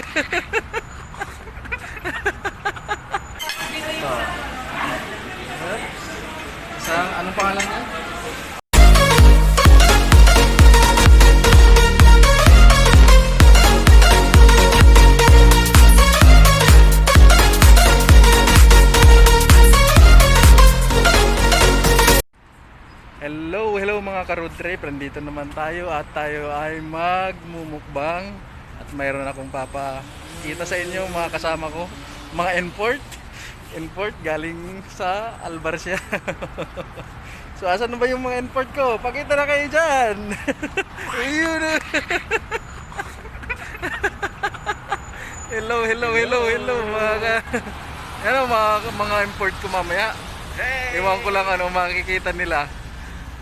Ito. Isang, anong pangalan niya? Hello mga ka-road trip. Nandito naman tayo at tayo ay magmumukbang. At mayroon akong papakita sa inyo mga kasama ko. Mga import galing sa Albarcia. So asan na ba yung mga import ko? Pakita na kayo dyan. Ayun. Hello mga import ko mamaya. Iwan ko lang ano makikita nila.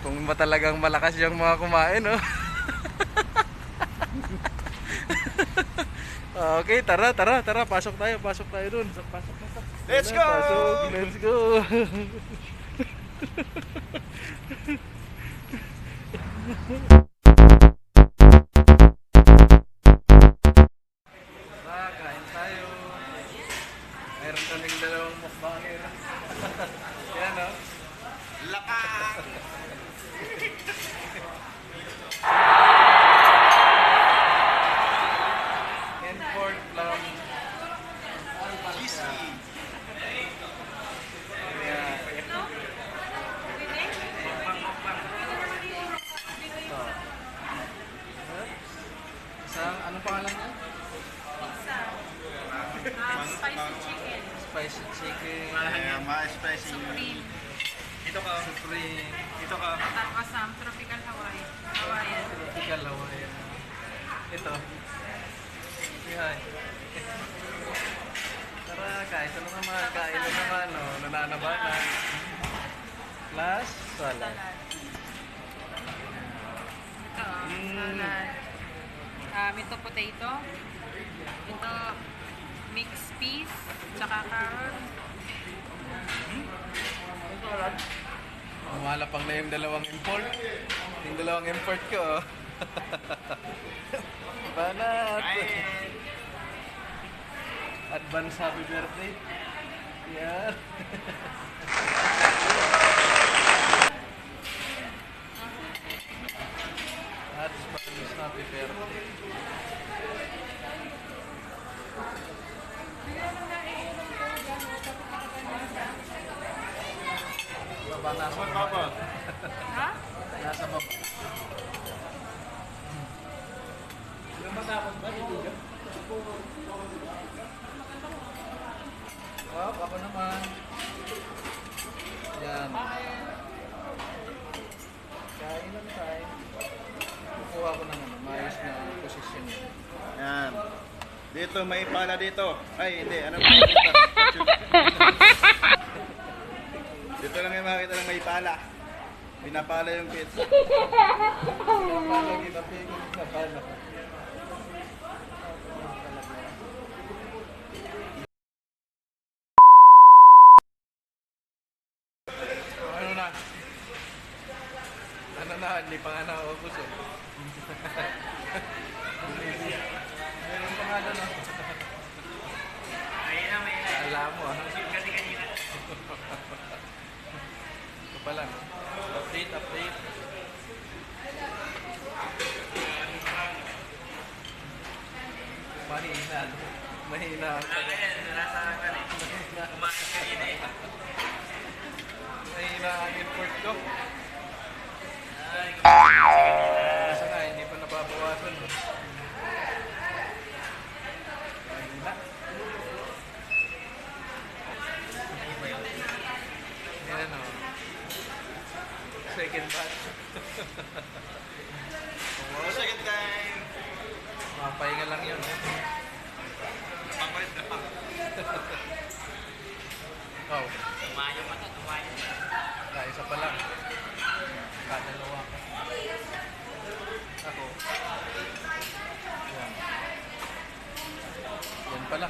Kung ba talagang malakas yung mga kumain, no? Okay, tara, pasok tayo dun. Pasok. Let's go! Let's go! Tara, kain tayo. Mayroon kaming dalawang mukbanger. Yan, no? Lakang! Import from GC. Ayan. Ito. Isang, anong pangalan niya? Spicy chicken. Spicy chicken. Ma-spicy. Supreme. Ito ka. Supreme. Ito ka. Tapos tropical Hawaiian. Tropical Hawaiian. Ito. Yan. Tara, kain na naman. Kain na naman. Oh. Nananabanan. Plus, salad. Ito, salad. Ito potato. Ito mixed peas. Tsaka carrot. Umalapang na yung dalawang import. Yung dalawang import ko. Banat! Advance happy birthday. Yan. Advance happy birthday. Baba, nasa baba. Ha? Nasa baba. Wow, ako naman. Yan. Kain lang tayo. Kukuha ko ng maayos na posisyon. Yan. Dito, may pala dito. Ay, hindi. Ano ba dito? Dito lang yung makikita ng may pala. Pinapala yung pizza. Paano ginapigil na paano? Ano na? Ano na? Hindi pa nga nakakapos eh. Meron pa nga doon. Alam mo ah. Ito pa lang. Update. Mahina. Mahina ang import ko. Kasi nga, hindi pa nababawasan. Mahina. Yan o. Second batch. Second time. Mapahinga lang yun. Papalit na pa. Oh, Tumayo pa to, tumayo. isa pa lang. Kadalawa ka. Ako. Yan. Yan pala.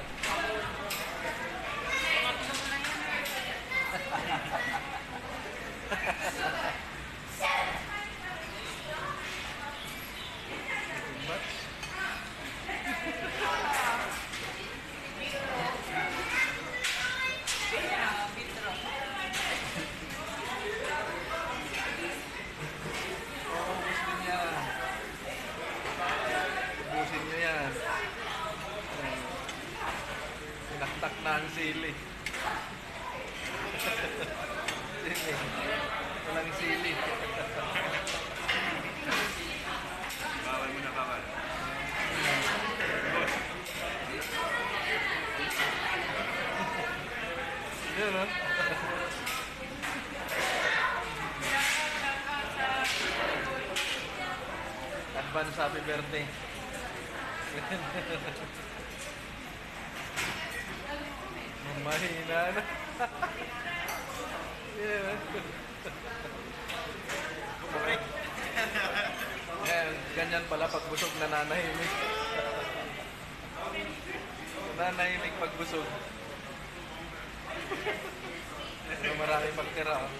na ang sili. Sili. Walang sili. Bawal mo na, bawal. Yun, no? Advance happy birthday. Mahina na. Yeah. Yan, ganyan pala pag busog nananahimik. Nananahimik pag busog. So, marami pagtira. Oh.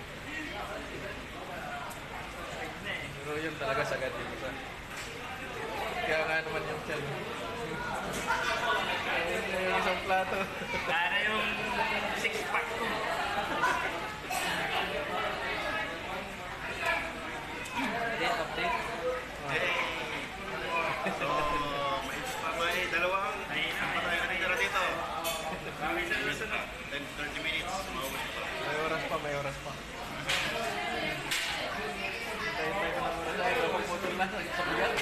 Pero yun talaga sagad yung isa. Kaya nga naman yung tiyan. Ayun na yung isang plato. Para yung six-pack ko. Update, update. So, may dalawang patay na nitira dito. 30 minutes. Maubos ito. May oras pa, may oras pa. Tayo-tayo ka ng oras. Ay, napaputol na sa bigat.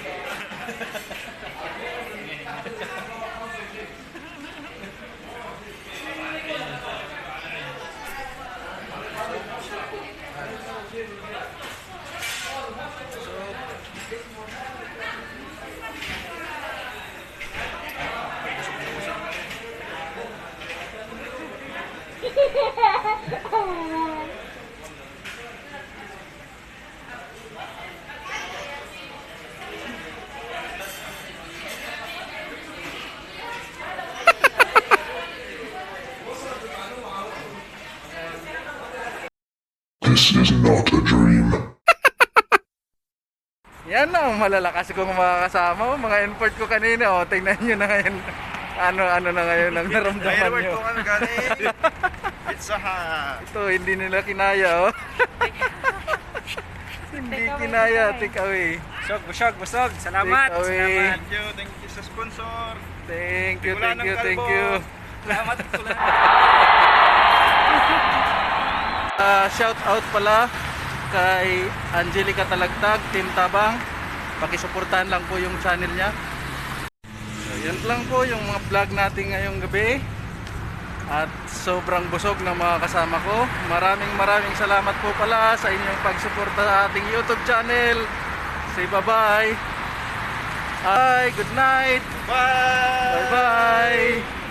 This is not a dream. Yan na, ang malalakas kong mga kasama ko, mga import ko kanina. O, tingnan nyo na ngayon. Ano na ngayon ang naramdaman Firework nyo. ko ano galing. Pizza Hut. Ito, hindi nila kinaya, oh. Hindi kinaya, take away. Busog. Salamat. Take away. Salamat. Thank you sa sponsor. Thank you, Wala thank ng you, thank kalbo. you. Salamat. Shout out pala kay Angelica Talagtag, Team Tabang. Pakisuportahan lang po yung channel niya. So, yan lang po yung mga vlog natin ngayong gabi. At sobrang busog ng mga kasama ko. Maraming salamat po pala sa inyong pagsuporta sa ating YouTube channel. Say bye-bye. Hi, good night. Bye! Bye-bye.